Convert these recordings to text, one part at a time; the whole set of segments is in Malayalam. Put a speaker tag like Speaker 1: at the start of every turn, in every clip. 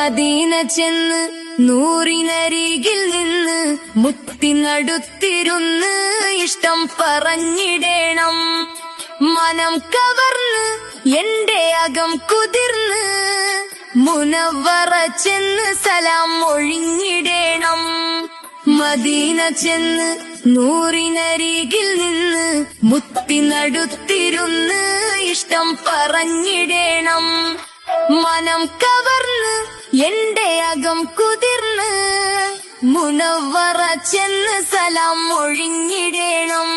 Speaker 1: മദീന ചെന്ന് നൂറിനരികിൽ നിന്ന് മുത്തിനടുത്തിരുന്ന് ഇഷ്ടം പറഞ്ഞിടേണം. മനം കവർന്ന് എന്റെ അകം കുതിർന്ന് മുനവ്വറ ചെന്ന് സലാം ഒഴിഞ്ഞിടേണം. മദീന ചെന്ന് നൂറിനരികിൽ നിന്ന് മുത്തിനടുത്തിരുന്ന് ഇഷ്ടം പറഞ്ഞിടേണം. മനം കവർന്ന് എന്റെ അകം കുതിർന്ന് മുനവ്വറ ചെന്ന് സലാം ഒഴിഞ്ഞിടേണം.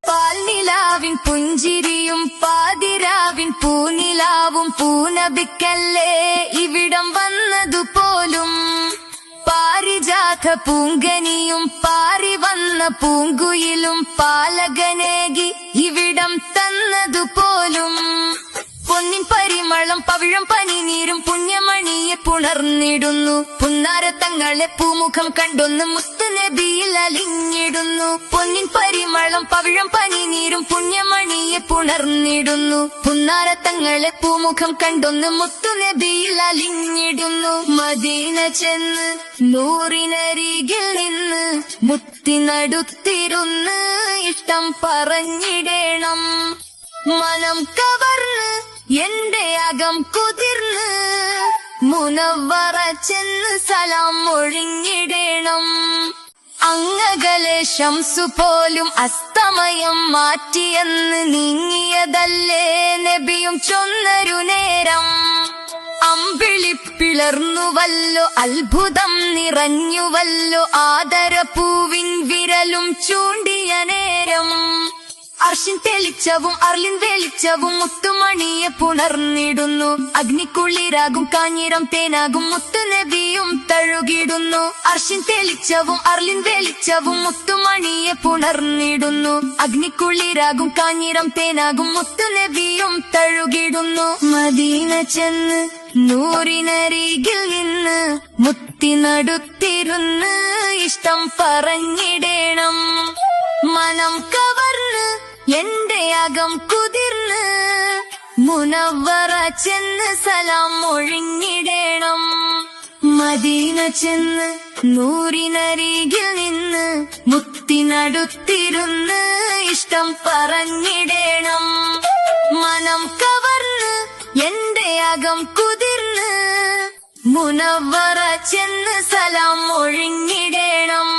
Speaker 1: പാൽനിലാവിൻ പുഞ്ചിരിയും പാതിരാവിൻ പൂനിലാവും പൂനബിക്കല്ലേ ഇവിടം വന്നതുപോലും. പാരിജാത പൂങ്കനിയും പാറി വന്ന പൂങ്കുയിലും പാലകനേകി ഇവിടം തന്നതുപോലും. പൊന്നിൻ പരിമളം പവിഴം പനിനീരും പുണ്യമണിയെ പുണർന്നിടുന്നു. പുന്നാരത്തങ്ങളെ പൂമുഖം കണ്ടൊന്ന് മുത്തുനബിയിൽ അലിഞ്ഞിടുന്നു. പൊന്നിൻ പരിമളം പവിഴം പനിനീരും പുണ്യമണിയെ പുണർന്നിടുന്നു. പുന്നാരത്തങ്ങളെ പൂമുഖം കണ്ടൊന്ന് മുത്തുനബിയിൽ അലിഞ്ഞിടുന്നു. മദീന ചെന്ന് നൂറിനരികിൽ നിന്ന് മുത്തിനടുത്തിരുന്ന് ഇഷ്ടം പറഞ്ഞിടേണം. മനം കവർന്ന് എന്റെ അകം കുതിർന്ന് മുനവ്വറ ചെന്ന് സലാം ഒഴിഞ്ഞിടേണം. അങ്ങകലെ ശംസു പോലും അസ്തമയം മാറ്റിയെന്ന് നീങ്ങിയതല്ലേ നബിയും ചൊന്നൊരു നേരം. അമ്പിളി പിളർന്നുവല്ലോ അത്ഭുതം നിറഞ്ഞുവല്ലോ ആദരപൂവിൻ വിരലും ചൂണ്ടിയ നേരം. അർഷിൻ തെളിച്ചവും അർലിൻ വെളിച്ചവും മുത്തുമണിയെ പുണർന്നിടുന്നു. അഗ്നിക്കുള്ളിരാകും കാഞ്ഞിരം തേനാകും മുത്തുനബിയും തഴുകിടുന്നു. അർഷിൻ തെളിച്ചവും അർലിൻ വെളിച്ചവും മുത്തുമണിയെ പുണർന്നിടുന്നു. അഗ്നിക്കുള്ളിരാകും കാഞ്ഞിരം തേനാകും മുത്തുനബിയും തഴുകിടുന്നു. മദീന ചെന്ന് നൂറിനരികിൽ നിന്ന് മുത്തിനടുത്തിരുന്ന് ഇഷ്ടം പറഞ്ഞിടേണം. മനം കവർന്ന് എന്റെ അകം കുതിർന്ന് മുനവ്വറ ചെന്ന് സലാം ഒഴിഞ്ഞിടേണം. മദീന ചെന്ന് നൂറിനരികിൽ നിന്ന് മുത്തിനടുത്തിരുന്ന് ഇഷ്ടം പറഞ്ഞിടേണം. മനം കവർന്ന് എന്റെ അകം കുതിർന്ന് മുനവ്വറ ചെന്ന് സലാം ഒഴിഞ്ഞിടേണം.